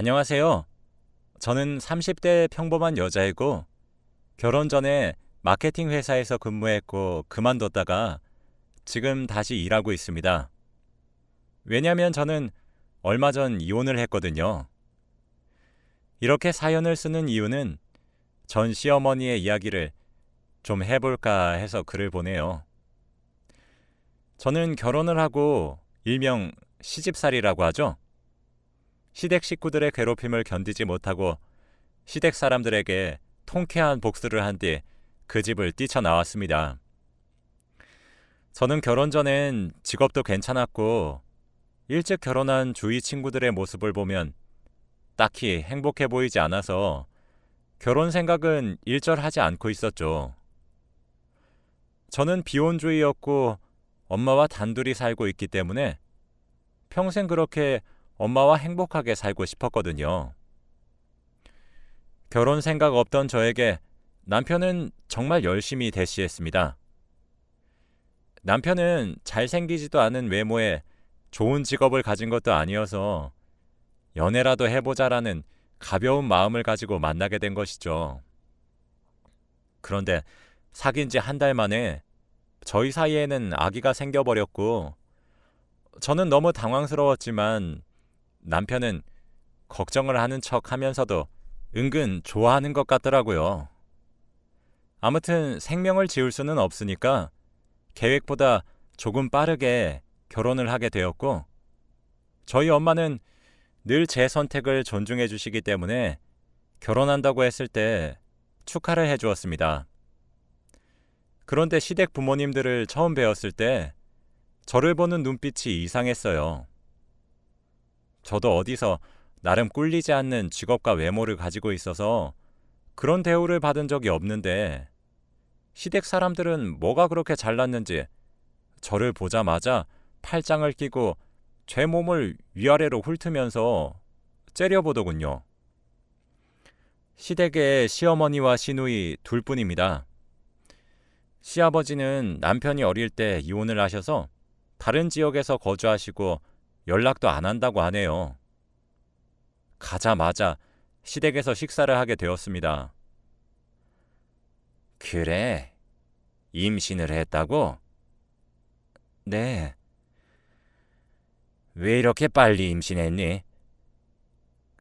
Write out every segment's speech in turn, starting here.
안녕하세요. 저는 30대 평범한 여자이고 결혼 전에 마케팅 회사에서 근무했고 그만뒀다가 지금 다시 일하고 있습니다. 왜냐하면 저는 얼마 전 이혼을 했거든요. 이렇게 사연을 쓰는 이유는 전 시어머니의 이야기를 좀 해볼까 해서 글을 보내요. 저는 결혼을 하고 일명 시집살이라고 하죠. 시댁 식구들의 괴롭힘을 견디지 못하고 시댁 사람들에게 통쾌한 복수를 한 뒤 그 집을 뛰쳐나왔습니다. 저는 결혼 전엔 직업도 괜찮았고 일찍 결혼한 주위 친구들의 모습을 보면 딱히 행복해 보이지 않아서 결혼 생각은 일절하지 않고 있었죠. 저는 비혼주의였고 엄마와 단둘이 살고 있기 때문에 평생 그렇게 엄마와 행복하게 살고 싶었거든요. 결혼 생각 없던 저에게 남편은 정말 열심히 대시했습니다. 남편은 잘생기지도 않은 외모에 좋은 직업을 가진 것도 아니어서 연애라도 해보자라는 가벼운 마음을 가지고 만나게 된 것이죠. 그런데 사귄 지 한 달 만에 저희 사이에는 아기가 생겨버렸고 저는 너무 당황스러웠지만 남편은 걱정을 하는 척 하면서도 은근 좋아하는 것 같더라고요. 아무튼 생명을 지울 수는 없으니까 계획보다 조금 빠르게 결혼을 하게 되었고 저희 엄마는 늘 제 선택을 존중해 주시기 때문에 결혼한다고 했을 때 축하를 해 주었습니다. 그런데 시댁 부모님들을 처음 뵈었을 때 저를 보는 눈빛이 이상했어요. 저도 어디서 나름 꿀리지 않는 직업과 외모를 가지고 있어서 그런 대우를 받은 적이 없는데 시댁 사람들은 뭐가 그렇게 잘났는지 저를 보자마자 팔짱을 끼고 제 몸을 위아래로 훑으면서 째려보더군요. 시댁에 시어머니와 시누이 둘뿐입니다. 시아버지는 남편이 어릴 때 이혼을 하셔서 다른 지역에서 거주하시고 연락도 안 한다고 하네요. 가자마자 시댁에서 식사를 하게 되었습니다. 그래, 임신을 했다고? 네. 왜 이렇게 빨리 임신했니?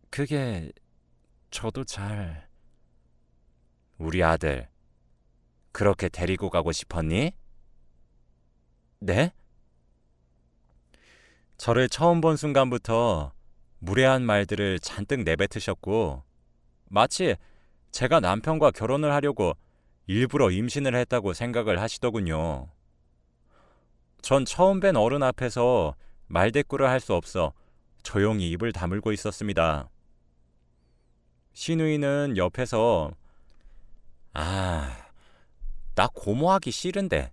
그게 저도 잘... 우리 아들 그렇게 데리고 가고 싶었니? 네? 저를 처음 본 순간부터 무례한 말들을 잔뜩 내뱉으셨고 마치 제가 남편과 결혼을 하려고 일부러 임신을 했다고 생각을 하시더군요. 전 처음 뵌 어른 앞에서 말대꾸를 할 수 없어 조용히 입을 다물고 있었습니다. 시누이는 옆에서 나 고모하기 싫은데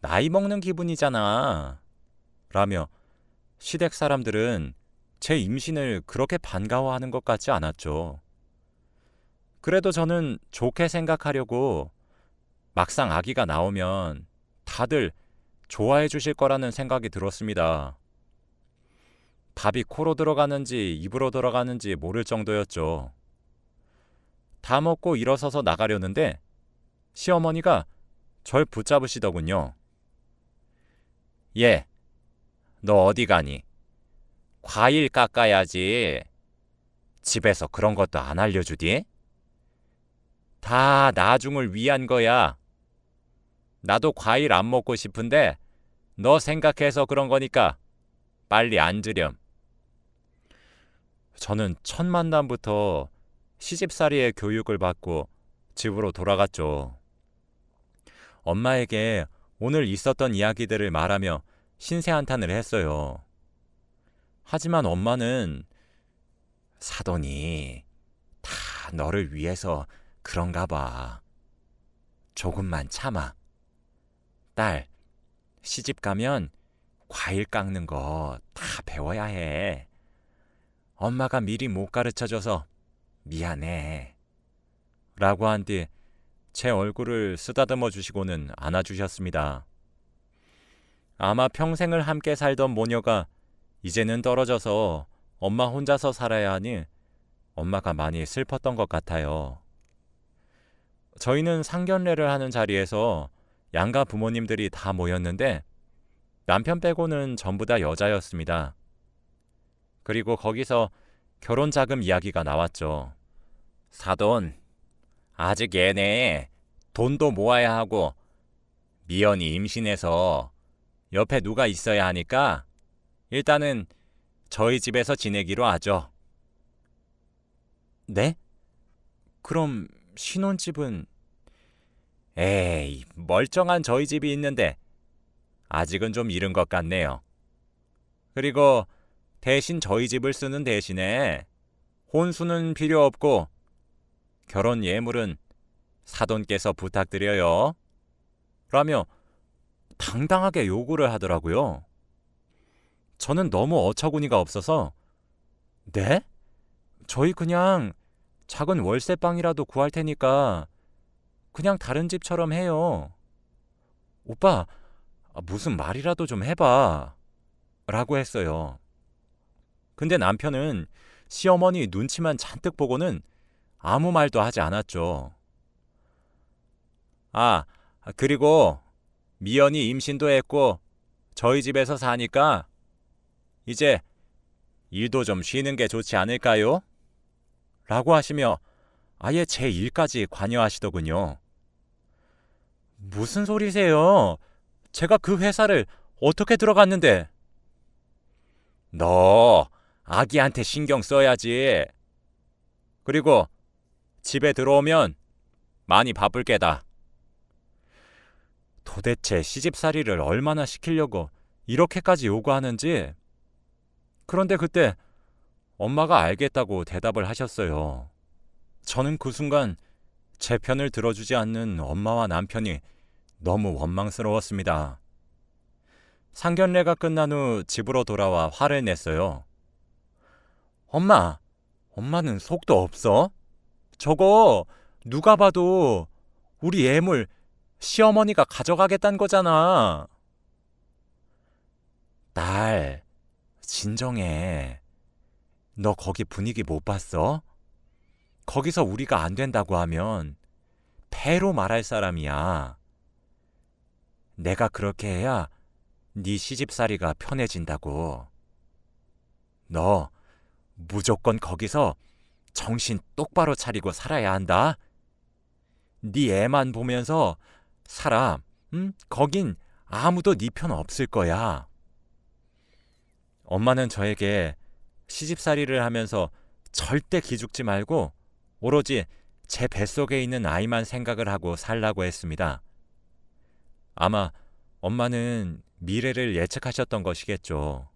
나이 먹는 기분이잖아 라며 시댁 사람들은 제 임신을 그렇게 반가워하는 것 같지 않았죠. 그래도 저는 좋게 생각하려고 막상 아기가 나오면 다들 좋아해 주실 거라는 생각이 들었습니다. 밥이 코로 들어가는지 입으로 들어가는지 모를 정도였죠. 다 먹고 일어서서 나가려는데 시어머니가 절 붙잡으시더군요. 얘, 너 어디 가니? 과일 깎아야지. 집에서 그런 것도 안 알려주디? 다 나중을 위한 거야. 나도 과일 안 먹고 싶은데 너 생각해서 그런 거니까 빨리 앉으렴. 저는 첫 만남부터 시집살이의 교육을 받고 집으로 돌아갔죠. 엄마에게 오늘 있었던 이야기들을 말하며 신세한탄을 했어요. 하지만 엄마는 사돈이 다 너를 위해서 그런가 봐. 조금만 참아. 딸, 시집 가면 과일 깎는 거 다 배워야 해. 엄마가 미리 못 가르쳐줘서 미안해. 라고 한 뒤 제 얼굴을 쓰다듬어 주시고는 안아주셨습니다. 아마 평생을 함께 살던 모녀가 이제는 떨어져서 엄마 혼자서 살아야 하니 엄마가 많이 슬펐던 것 같아요. 저희는 상견례를 하는 자리에서 양가 부모님들이 다 모였는데 남편 빼고는 전부 다 여자였습니다. 그리고 거기서 결혼 자금 이야기가 나왔죠. 사돈, 아직 얘네 돈도 모아야 하고 미연이 임신해서 옆에 누가 있어야 하니까 일단은 저희 집에서 지내기로 하죠. 네? 그럼 신혼집은? 에이, 멀쩡한 저희 집이 있는데 아직은 좀 이른 것 같네요. 그리고 대신 저희 집을 쓰는 대신에 혼수는 필요 없고 결혼 예물은 사돈께서 부탁드려요. 라며 당당하게 요구를 하더라고요. 저는 너무 어처구니가 없어서 네? 저희 그냥 작은 월세방이라도 구할 테니까 그냥 다른 집처럼 해요. 오빠, 무슨 말이라도 좀 해봐. 라고 했어요. 근데 남편은 시어머니 눈치만 잔뜩 보고는 아무 말도 하지 않았죠. 아, 그리고 미연이 임신도 했고 저희 집에서 사니까 이제 일도 좀 쉬는 게 좋지 않을까요? 라고 하시며 아예 제 일까지 관여하시더군요. 무슨 소리세요? 제가 그 회사를 어떻게 들어갔는데? 너 아기한테 신경 써야지. 그리고 집에 들어오면 많이 바쁠 게다. 도대체 시집살이를 얼마나 시키려고 이렇게까지 요구하는지. 그런데 그때 엄마가 알겠다고 대답을 하셨어요. 저는 그 순간 제 편을 들어주지 않는 엄마와 남편이 너무 원망스러웠습니다. 상견례가 끝난 후 집으로 돌아와 화를 냈어요. 엄마는 속도 없어? 저거 누가 봐도 우리 예물 시어머니가 가져가겠다는 거잖아. 딸, 진정해. 너 거기 분위기 못 봤어? 거기서 우리가 안 된다고 하면 패로 말할 사람이야. 내가 그렇게 해야 네 시집살이가 편해진다고. 너 무조건 거기서 정신 똑바로 차리고 살아야 한다. 네 애만 보면서 살아. 거긴 아무도 네 편 없을 거야. 엄마는 저에게 시집살이를 하면서 절대 기죽지 말고 오로지 제 뱃속에 있는 아이만 생각을 하고 살라고 했습니다. 아마 엄마는 미래를 예측하셨던 것이겠죠.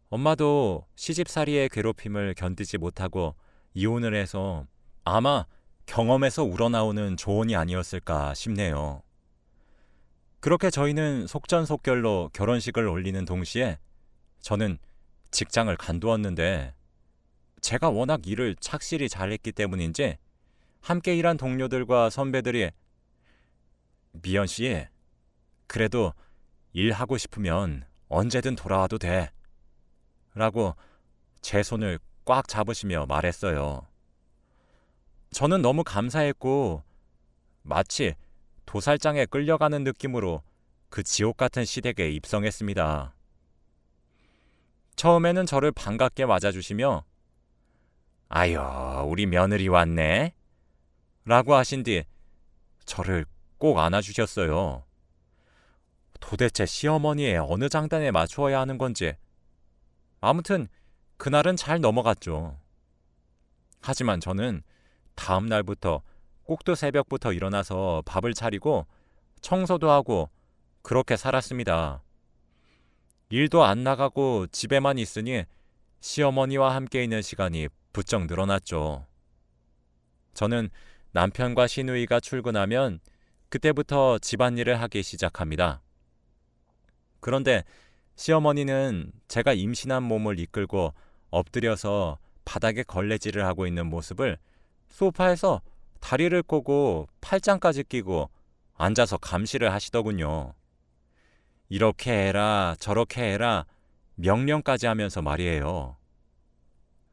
엄마도 시집살이의 괴롭힘을 견디지 못하고 이혼을 해서 아마 경험에서 우러나오는 조언이 아니었을까 싶네요. 그렇게 저희는 속전속결로 결혼식을 올리는 동시에 저는 직장을 간두었는데 제가 워낙 일을 착실히 잘했기 때문인지 함께 일한 동료들과 선배들이 미연 씨, 그래도 일하고 싶으면 언제든 돌아와도 돼. 라고 제 손을 꽉 잡으시며 말했어요. 저는 너무 감사했고 마치 도살장에 끌려가는 느낌으로 그 지옥 같은 시댁에 입성했습니다. 처음에는 저를 반갑게 맞아주시며 아유, 우리 며느리 왔네. 라고 하신 뒤 저를 꼭 안아주셨어요. 도대체 시어머니의 어느 장단에 맞추어야 하는 건지. 아무튼 그날은 잘 넘어갔죠. 하지만 저는 다음 날부터 꼭두 새벽부터 일어나서 밥을 차리고 청소도 하고 그렇게 살았습니다. 일도 안 나가고 집에만 있으니 시어머니와 함께 있는 시간이 부쩍 늘어났죠. 저는 남편과 시누이가 출근하면 그때부터 집안일을 하기 시작합니다. 그런데 시어머니는 제가 임신한 몸을 이끌고 엎드려서 바닥에 걸레질을 하고 있는 모습을 소파에서 다리를 꼬고 팔짱까지 끼고 앉아서 감시를 하시더군요. 이렇게 해라 저렇게 해라 명령까지 하면서 말이에요.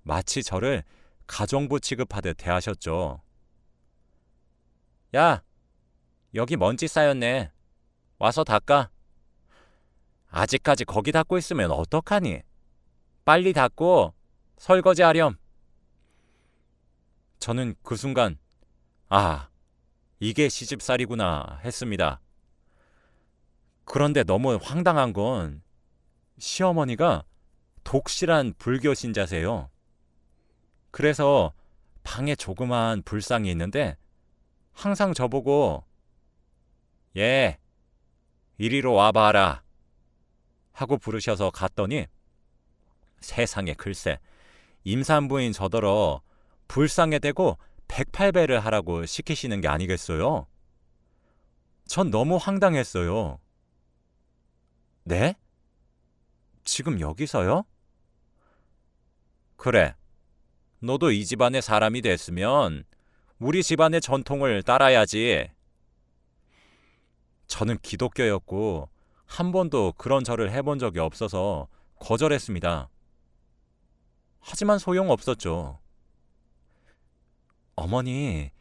마치 저를 가정부 취급하듯 대하셨죠. 야, 여기 먼지 쌓였네. 와서 닦아. 아직까지 거기 닦고 있으면 어떡하니? 빨리 닦고 설거지 하렴. 저는 그 순간 아, 이게 시집살이구나 했습니다. 그런데 너무 황당한 건 시어머니가 독실한 불교 신자세요. 그래서 방에 조그마한 불상이 있는데 항상 저보고 예, 이리로 와봐라 하고 부르셔서 갔더니 세상에 글쎄 임산부인 저더러 불상에 대고 108배를 하라고 시키시는 게 아니겠어요? 전 너무 황당했어요. 네? 지금 여기서요? 그래, 너도 이 집안의 사람이 됐으면 우리 집안의 전통을 따라야지. 저는 기독교였고 한 번도 그런 절을 해본 적이 없어서 거절했습니다. 하지만 소용없었죠. 어머니,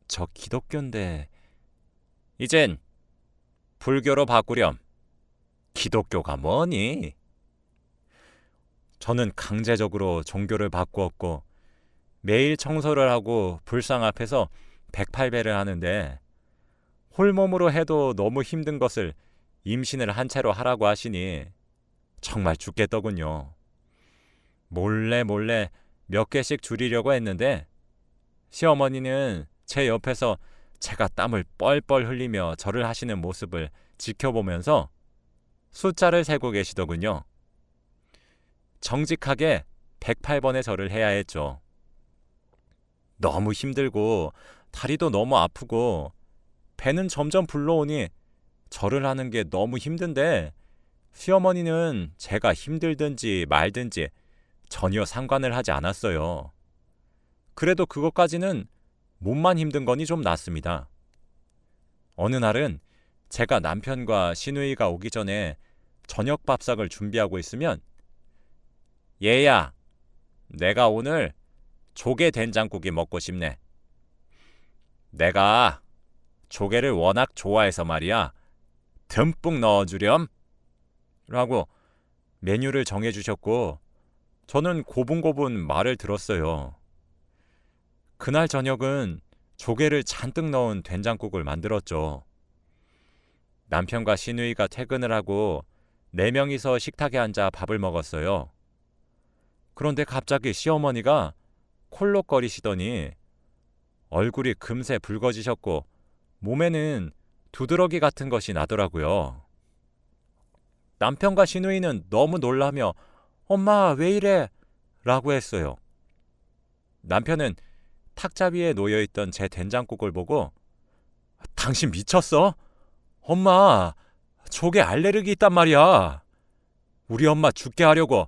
저 기독교인데 이젠 불교로 바꾸렴. 기독교가 뭐니? 저는 강제적으로 종교를 바꾸었고 매일 청소를 하고 불상 앞에서 108배를 하는데 홀몸으로 해도 너무 힘든 것을 임신을 한 채로 하라고 하시니 정말 죽겠더군요. 몰래 몇 개씩 줄이려고 했는데 시어머니는 제 옆에서 제가 땀을 뻘뻘 흘리며 절을 하시는 모습을 지켜보면서 숫자를 세고 계시더군요. 정직하게 108번의 절을 해야 했죠. 너무 힘들고 다리도 너무 아프고 배는 점점 불러오니 절을 하는 게 너무 힘든데 시어머니는 제가 힘들든지 말든지 전혀 상관을 하지 않았어요. 그래도 그것까지는 몸만 힘든 거니 좀 낫습니다. 어느 날은 제가 남편과 시누이가 오기 전에 저녁 밥상을 준비하고 있으면 얘야, 내가 오늘 조개 된장국이 먹고 싶네. 내가 조개를 워낙 좋아해서 말이야. 듬뿍 넣어주렴. 라고 메뉴를 정해주셨고 저는 고분고분 말을 들었어요. 그날 저녁은 조개를 잔뜩 넣은 된장국을 만들었죠. 남편과 시누이가 퇴근을 하고 4명이서 식탁에 앉아 밥을 먹었어요. 그런데 갑자기 시어머니가 콜록거리시더니 얼굴이 금세 붉어지셨고 몸에는 두드러기 같은 것이 나더라고요. 남편과 시누이는 너무 놀라며 엄마 왜 이래? 라고 했어요. 남편은 탁자 위에 놓여있던 제 된장국을 보고 당신 미쳤어? 엄마 조개 알레르기 있단 말이야. 우리 엄마 죽게 하려고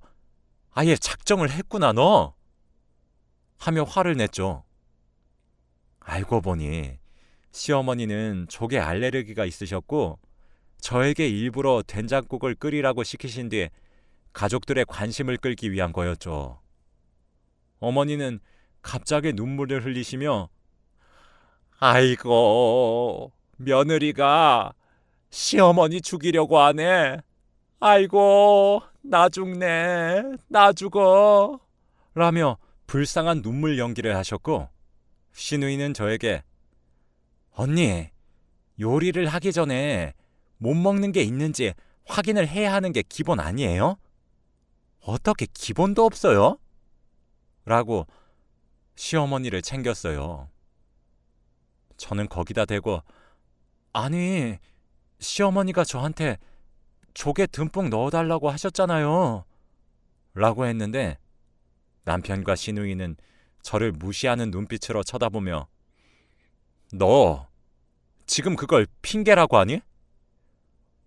아예 작정을 했구나 너. 하며 화를 냈죠. 알고 보니 시어머니는 조개 알레르기가 있으셨고 저에게 일부러 된장국을 끓이라고 시키신 뒤 가족들의 관심을 끌기 위한 거였죠. 어머니는 갑자기 눈물을 흘리시며 아이고 며느리가 시어머니 죽이려고 하네. 아이고 나 죽네 나 죽어 라며 불쌍한 눈물 연기를 하셨고 시누이는 저에게 언니 요리를 하기 전에 못 먹는 게 있는지 확인을 해야 하는 게 기본 아니에요? 어떻게 기본도 없어요? 라고 시어머니를 챙겼어요. 저는 거기다 대고 아니 시어머니가 저한테 조개 듬뿍 넣어달라고 하셨잖아요. 라고 했는데 남편과 시누이는 저를 무시하는 눈빛으로 쳐다보며 너 지금 그걸 핑계라고 하니?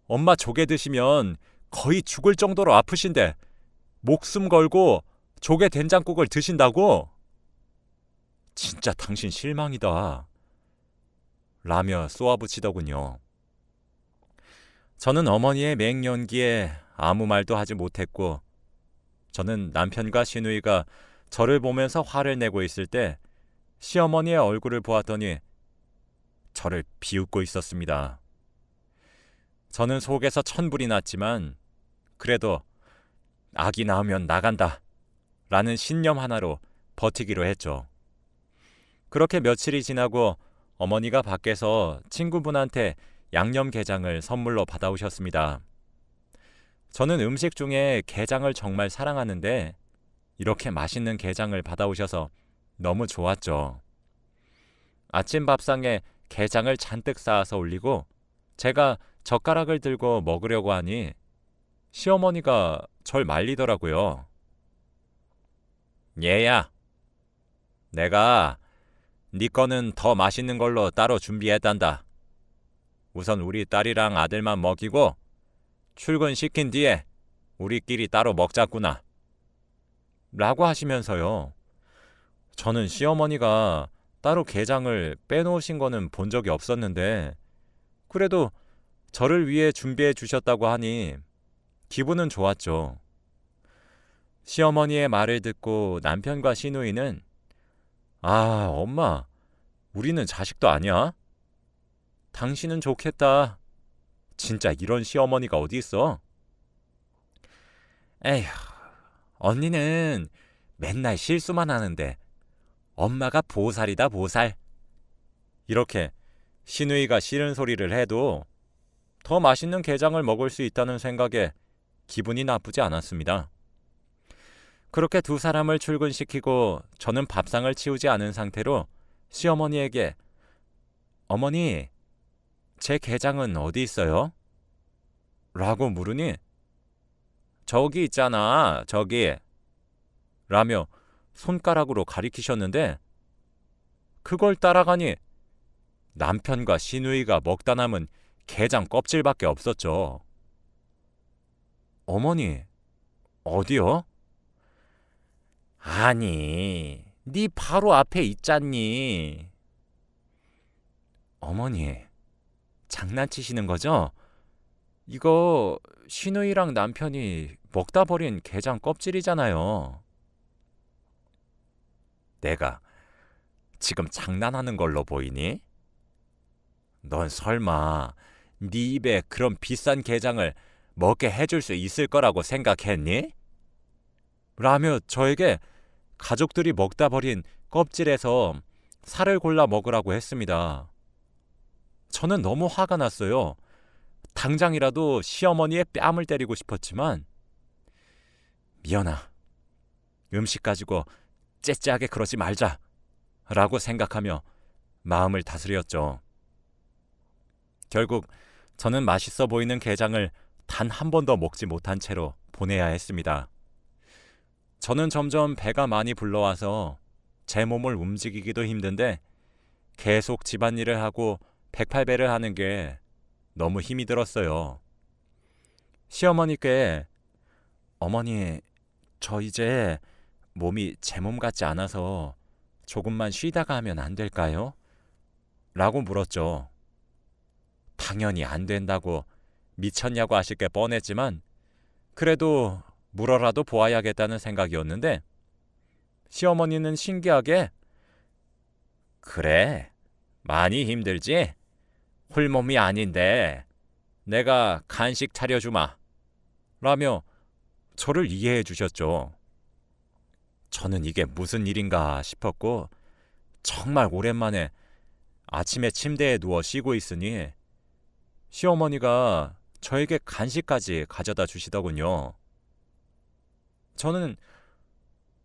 엄마 조개 드시면 거의 죽을 정도로 아프신데 목숨 걸고 조개 된장국을 드신다고? 진짜 당신 실망이다. 라며 쏘아붙이더군요. 저는 어머니의 맹연기에 아무 말도 하지 못했고 저는 남편과 시누이가 저를 보면서 화를 내고 있을 때 시어머니의 얼굴을 보았더니 저를 비웃고 있었습니다. 저는 속에서 천불이 났지만 그래도 아기 낳으면 나간다 라는 신념 하나로 버티기로 했죠. 그렇게 며칠이 지나고 어머니가 밖에서 친구분한테 양념게장을 선물로 받아오셨습니다. 저는 음식 중에 게장을 정말 사랑하는데 이렇게 맛있는 게장을 받아오셔서 너무 좋았죠. 아침 밥상에 게장을 잔뜩 쌓아서 올리고 제가 젓가락을 들고 먹으려고 하니 시어머니가 절 말리더라고요. 얘야, 내가 네 거는 더 맛있는 걸로 따로 준비했단다. 우선 우리 딸이랑 아들만 먹이고 출근시킨 뒤에 우리끼리 따로 먹자꾸나. 라고 하시면서요. 저는 시어머니가 따로 게장을 빼놓으신 거는 본 적이 없었는데 그래도 저를 위해 준비해 주셨다고 하니 기분은 좋았죠. 시어머니의 말을 듣고 남편과 시누이는 아, 엄마, 우리는 자식도 아니야? 당신은 좋겠다. 진짜 이런 시어머니가 어디 있어? 에휴, 언니는 맨날 실수만 하는데 엄마가 보살이다 보살. 이렇게 시누이가 싫은 소리를 해도 더 맛있는 게장을 먹을 수 있다는 생각에 기분이 나쁘지 않았습니다. 그렇게 두 사람을 출근시키고 저는 밥상을 치우지 않은 상태로 시어머니에게 어머니, 제 게장은 어디 있어요? 라고 물으니 저기 있잖아, 저기. 라며 손가락으로 가리키셨는데 그걸 따라가니 남편과 시누이가 먹다 남은 게장 껍질밖에 없었죠. 어머니, 어디요? 아니, 네 바로 앞에 있잖니. 어머니, 장난치시는 거죠? 이거 시누이랑 남편이 먹다 버린 게장 껍질이잖아요. 내가 지금 장난하는 걸로 보이니? 넌 설마 네 입에 그런 비싼 게장을 먹게 해줄 수 있을 거라고 생각했니? 라며 저에게 가족들이 먹다 버린 껍질에서 살을 골라 먹으라고 했습니다. 저는 너무 화가 났어요. 당장이라도 시어머니의 뺨을 때리고 싶었지만 미연아, 음식 가지고 째째하게 그러지 말자 라고 생각하며 마음을 다스렸죠. 결국 저는 맛있어 보이는 게장을 단 한 번도 먹지 못한 채로 보내야 했습니다. 저는 점점 배가 많이 불러와서 제 몸을 움직이기도 힘든데 계속 집안일을 하고 108배를 하는 게 너무 힘이 들었어요. 시어머니께 어머니, 저 이제 몸이 제 몸 같지 않아서 조금만 쉬다가 하면 안 될까요? 라고 물었죠. 당연히 안 된다고 미쳤냐고 하실 게 뻔했지만 그래도 물어라도 보아야겠다는 생각이었는데 시어머니는 신기하게 그래, 많이 힘들지? 홀몸이 아닌데 내가 간식 차려주마 라며 저를 이해해 주셨죠. 저는 이게 무슨 일인가 싶었고 정말 오랜만에 아침에 침대에 누워 쉬고 있으니 시어머니가 저에게 간식까지 가져다 주시더군요. 저는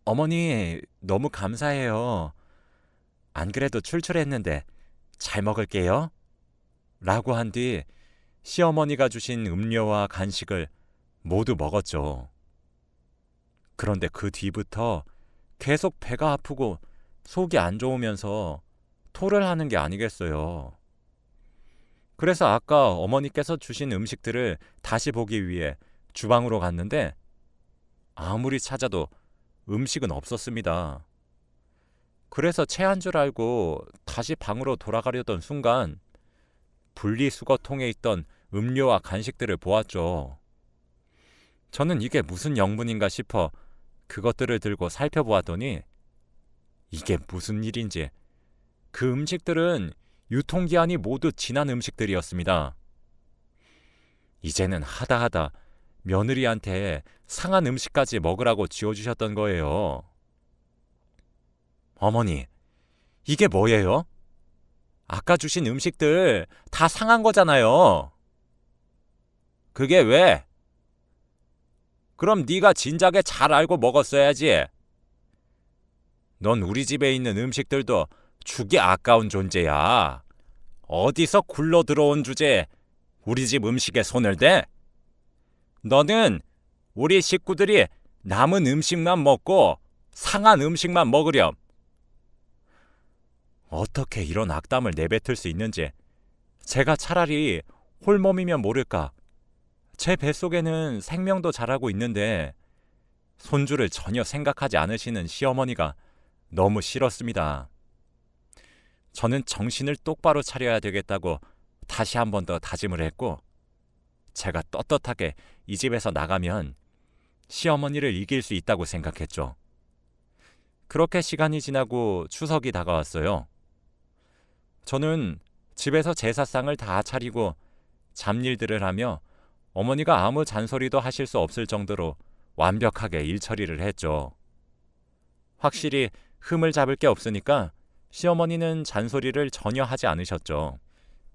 어머니 너무 감사해요. 안 그래도 출출했는데 잘 먹을게요. 라고 한 뒤 시어머니가 주신 음료와 간식을 모두 먹었죠. 그런데 그 뒤부터 계속 배가 아프고 속이 안 좋으면서 토를 하는 게 아니겠어요. 그래서 아까 어머니께서 주신 음식들을 다시 보기 위해 주방으로 갔는데 아무리 찾아도 음식은 없었습니다. 그래서 체한 줄 알고 다시 방으로 돌아가려던 순간 분리수거통에 있던 음료와 간식들을 보았죠. 저는 이게 무슨 영문인가 싶어 그것들을 들고 살펴보았더니 이게 무슨 일인지 그 음식들은 유통기한이 모두 지난 음식들이었습니다. 이제는 하다하다 며느리한테 상한 음식까지 먹으라고 쥐어주셨던 거예요. 어머니, 이게 뭐예요? 아까 주신 음식들 다 상한 거잖아요. 그게 왜? 그럼 네가 진작에 잘 알고 먹었어야지. 넌 우리 집에 있는 음식들도 죽이 아까운 존재야. 어디서 굴러 들어온 주제에 우리 집 음식에 손을 대? 너는 우리 식구들이 남은 음식만 먹고 상한 음식만 먹으렴. 어떻게 이런 악담을 내뱉을 수 있는지 제가 차라리 홀몸이면 모를까. 제 뱃속에는 생명도 자라고 있는데 손주를 전혀 생각하지 않으시는 시어머니가 너무 싫었습니다. 저는 정신을 똑바로 차려야 되겠다고 다시 한 번 더 다짐을 했고, 제가 떳떳하게 이 집에서 나가면 시어머니를 이길 수 있다고 생각했죠. 그렇게 시간이 지나고 추석이 다가왔어요. 저는 집에서 제사상을 다 차리고 잡일들을 하며 어머니가 아무 잔소리도 하실 수 없을 정도로 완벽하게 일처리를 했죠. 확실히 흠을 잡을 게 없으니까 시어머니는 잔소리를 전혀 하지 않으셨죠.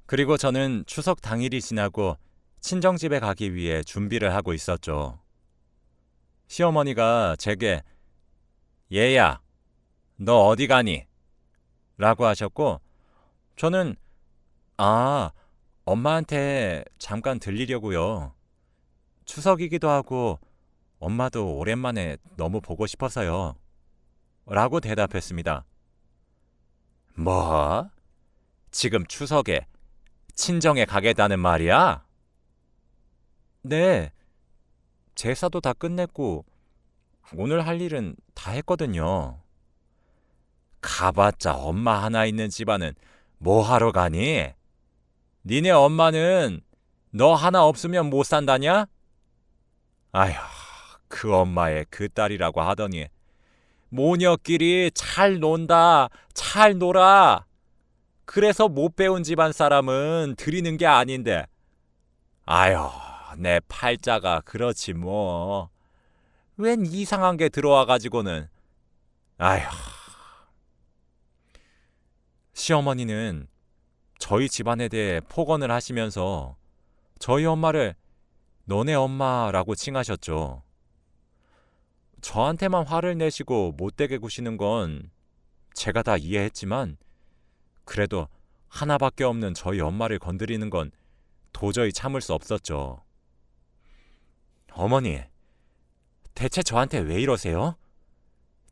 그리고 저는 추석 당일이 지나고 친정집에 가기 위해 준비를 하고 있었죠. 시어머니가 제게 얘야, 너 어디 가니? 라고 하셨고, 저는 엄마한테 잠깐 들리려고요. 추석이기도 하고 엄마도 오랜만에 너무 보고 싶어서요. 라고 대답했습니다. 뭐? 지금 추석에 친정에 가겠다는 말이야? 네, 제사도 다 끝냈고 오늘 할 일은 다 했거든요. 가봤자 엄마 하나 있는 집안은 뭐 하러 가니? 니네 엄마는 너 하나 없으면 못 산다냐? 아휴, 그 엄마의 그 딸이라고 하더니 모녀끼리 잘 논다, 잘 놀아. 그래서 못 배운 집안 사람은 드리는 게 아닌데. 아휴, 내 팔자가 그렇지 뭐. 웬 이상한 게 들어와가지고는. 아휴. 시어머니는 저희 집안에 대해 폭언을 하시면서 저희 엄마를 너네 엄마라고 칭하셨죠. 저한테만 화를 내시고 못되게 구시는 건 제가 다 이해했지만 그래도 하나밖에 없는 저희 엄마를 건드리는 건 도저히 참을 수 없었죠. 어머니, 대체 저한테 왜 이러세요?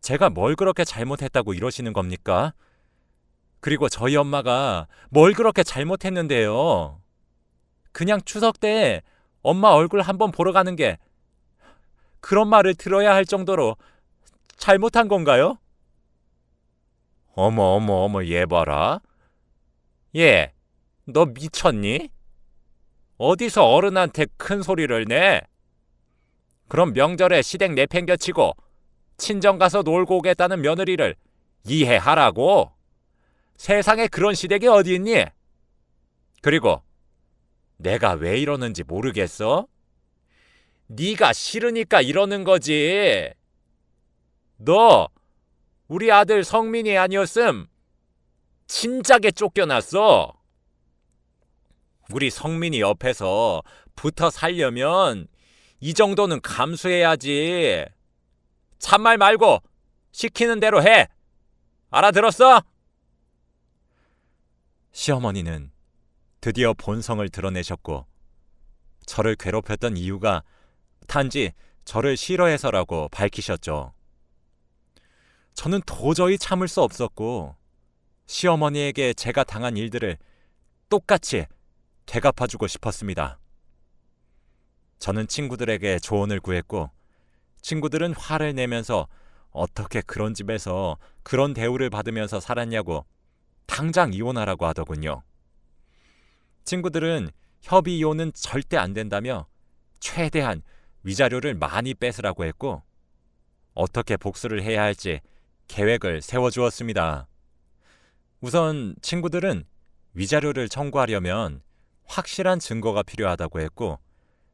제가 뭘 그렇게 잘못했다고 이러시는 겁니까? 그리고 저희 엄마가 뭘 그렇게 잘못했는데요. 그냥 추석 때 엄마 얼굴 한번 보러 가는 게 그런 말을 들어야 할 정도로 잘못한 건가요? 어머, 얘 봐라. 얘, 너 미쳤니? 어디서 어른한테 큰 소리를 내? 그럼 명절에 시댁 내팽겨치고 친정 가서 놀고 오겠다는 며느리를 이해하라고? 세상에 그런 시댁이 어디 있니? 그리고 내가 왜 이러는지 모르겠어? 네가 싫으니까 이러는 거지. 너 우리 아들 성민이 아니었음 진작에 쫓겨났어. 우리 성민이 옆에서 붙어 살려면 이 정도는 감수해야지. 참말 말고 시키는 대로 해. 알아들었어? 시어머니는 드디어 본성을 드러내셨고 저를 괴롭혔던 이유가 단지 저를 싫어해서라고 밝히셨죠. 저는 도저히 참을 수 없었고 시어머니에게 제가 당한 일들을 똑같이 되갚아주고 싶었습니다. 저는 친구들에게 조언을 구했고 친구들은 화를 내면서 어떻게 그런 집에서 그런 대우를 받으면서 살았냐고 당장 이혼하라고 하더군요. 친구들은 협의 이혼은 절대 안 된다며 최대한 위자료를 많이 뺏으라고 했고 어떻게 복수를 해야 할지 계획을 세워주었습니다. 우선 친구들은 위자료를 청구하려면 확실한 증거가 필요하다고 했고,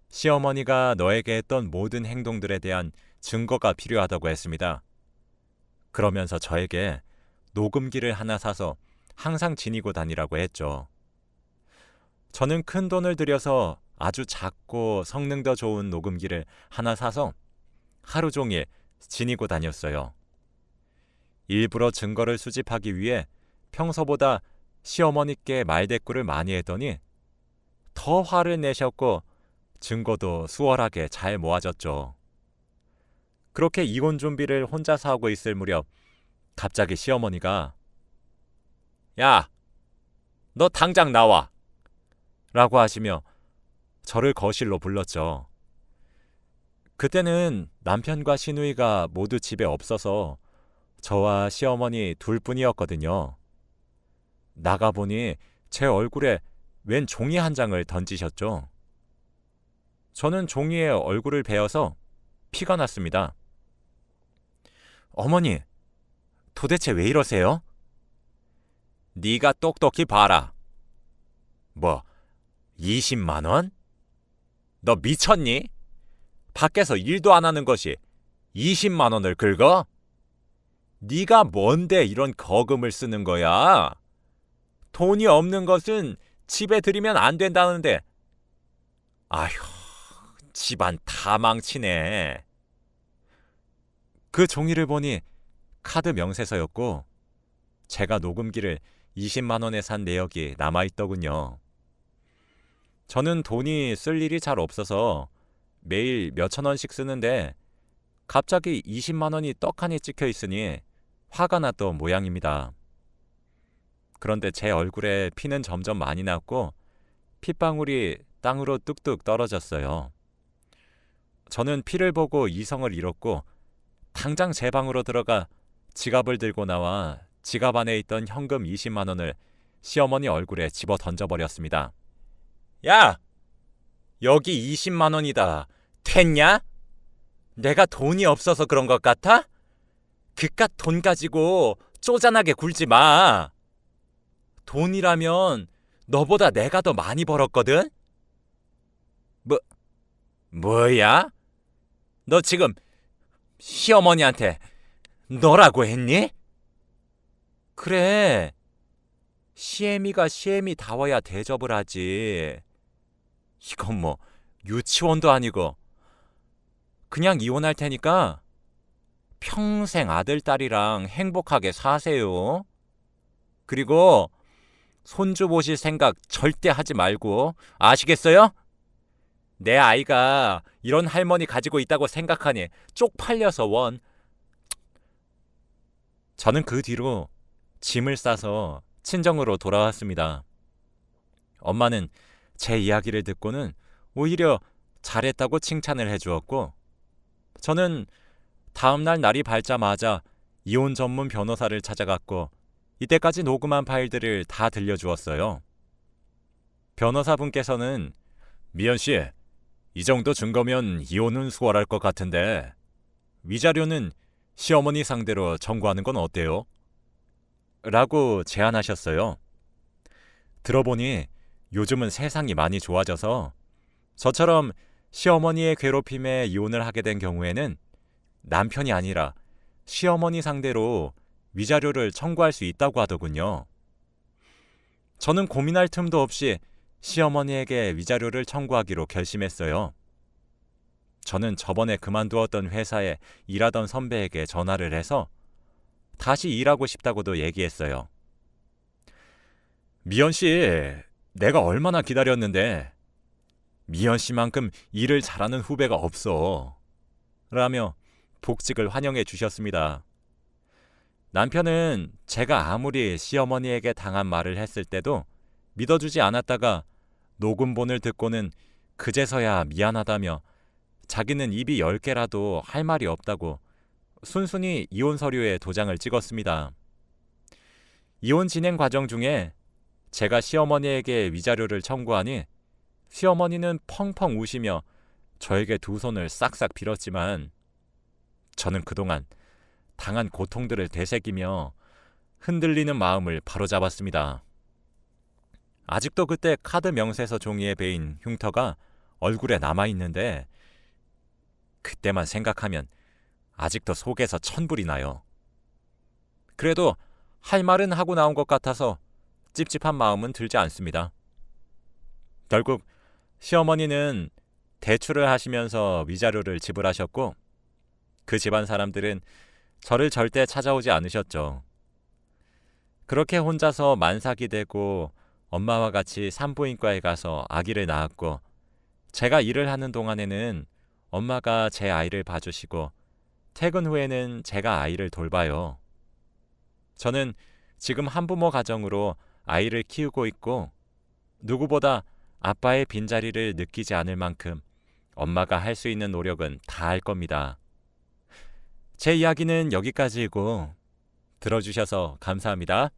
시어머니가 너에게 했던 모든 행동들에 대한 증거가 필요하다고 했습니다. 그러면서 저에게 녹음기를 하나 사서 항상 지니고 다니라고 했죠. 저는 큰 돈을 들여서 아주 작고 성능도 좋은 녹음기를 하나 사서 하루 종일 지니고 다녔어요. 일부러 증거를 수집하기 위해 평소보다 시어머니께 말대꾸를 많이 했더니 더 화를 내셨고 증거도 수월하게 잘 모아졌죠. 그렇게 이혼 준비를 혼자서 하고 있을 무렵 갑자기 시어머니가 야, 너 당장 나와! 라고 하시며 저를 거실로 불렀죠. 그때는 남편과 시누이가 모두 집에 없어서 저와 시어머니 둘뿐이었거든요. 나가보니 제 얼굴에 웬 종이 한 장을 던지셨죠. 저는 종이에 얼굴을 베어서 피가 났습니다. 어머니, 도대체 왜 이러세요? 네가 똑똑히 봐라. 뭐, 20만 원? 너 미쳤니? 밖에서 일도 안 하는 것이 20만 원을 긁어? 네가 뭔데 이런 거금을 쓰는 거야? 돈이 없는 것은 집에 들이면 안 된다는데. 아휴, 집안 다 망치네. 그 종이를 보니 카드 명세서였고 제가 녹음기를 20만 원에 산 내역이 남아있더군요. 저는 돈이 쓸 일이 잘 없어서 매일 몇천 원씩 쓰는데 갑자기 20만 원이 떡하니 찍혀 있으니 화가 났던 모양입니다. 그런데 제 얼굴에 피는 점점 많이 났고 핏방울이 땅으로 뚝뚝 떨어졌어요. 저는 피를 보고 이성을 잃었고 당장 제 방으로 들어가 지갑을 들고 나와 지갑 안에 있던 현금 20만 원을 시어머니 얼굴에 집어 던져버렸습니다. 야! 여기 20만 원이다. 됐냐? 내가 돈이 없어서 그런 것 같아? 그깟 돈 가지고 쪼잔하게 굴지 마. 돈이라면 너보다 내가 더 많이 벌었거든? 뭐야? 너 지금 시어머니한테 너라고 했니? 그래. 시애미가 시애미다워야 대접을 하지. 이건 뭐 유치원도 아니고. 그냥 이혼할 테니까 평생 아들, 딸이랑 행복하게 사세요. 그리고 손주 보실 생각 절대 하지 말고 아시겠어요? 내 아이가 이런 할머니 가지고 있다고 생각하니 쪽팔려서 원. 저는 그 뒤로 짐을 싸서 친정으로 돌아왔습니다. 엄마는 제 이야기를 듣고는 오히려 잘했다고 칭찬을 해주었고 저는 다음날 날이 밝자마자 이혼 전문 변호사를 찾아갔고 이때까지 녹음한 파일들을 다 들려주었어요. 변호사분께서는 미연 씨, 이 정도 증거면 이혼은 수월할 것 같은데 위자료는 시어머니 상대로 청구하는 건 어때요? 라고 제안하셨어요. 들어보니 요즘은 세상이 많이 좋아져서 저처럼 시어머니의 괴롭힘에 이혼을 하게 된 경우에는 남편이 아니라 시어머니 상대로 위자료를 청구할 수 있다고 하더군요. 저는 고민할 틈도 없이 시어머니에게 위자료를 청구하기로 결심했어요. 저는 저번에 그만두었던 회사에 일하던 선배에게 전화를 해서 다시 일하고 싶다고도 얘기했어요. 미연 씨, 내가 얼마나 기다렸는데 미연 씨만큼 일을 잘하는 후배가 없어. 라며 복직을 환영해 주셨습니다. 남편은 제가 아무리 시어머니에게 당한 말을 했을 때도 믿어주지 않았다가 녹음본을 듣고는 그제서야 미안하다며 자기는 입이 10개라도 할 말이 없다고 순순히 이혼 서류에 도장을 찍었습니다. 이혼 진행 과정 중에 제가 시어머니에게 위자료를 청구하니 시어머니는 펑펑 우시며 저에게 두 손을 싹싹 빌었지만 저는 그동안 당한 고통들을 되새기며 흔들리는 마음을 바로잡았습니다. 아직도 그때 카드 명세서 종이에 베인 흉터가 얼굴에 남아있는데 그때만 생각하면 아직도 속에서 천불이 나요. 그래도 할 말은 하고 나온 것 같아서 찝찝한 마음은 들지 않습니다. 결국 시어머니는 대출을 하시면서 위자료를 지불하셨고 그 집안 사람들은 저를 절대 찾아오지 않으셨죠. 그렇게 혼자서 만삭이 되고 엄마와 같이 산부인과에 가서 아기를 낳았고 제가 일을 하는 동안에는 엄마가 제 아이를 봐주시고 퇴근 후에는 제가 아이를 돌봐요. 저는 지금 한부모 가정으로 아이를 키우고 있고 누구보다 아빠의 빈자리를 느끼지 않을 만큼 엄마가 할 수 있는 노력은 다 할 겁니다. 제 이야기는 여기까지이고 들어주셔서 감사합니다.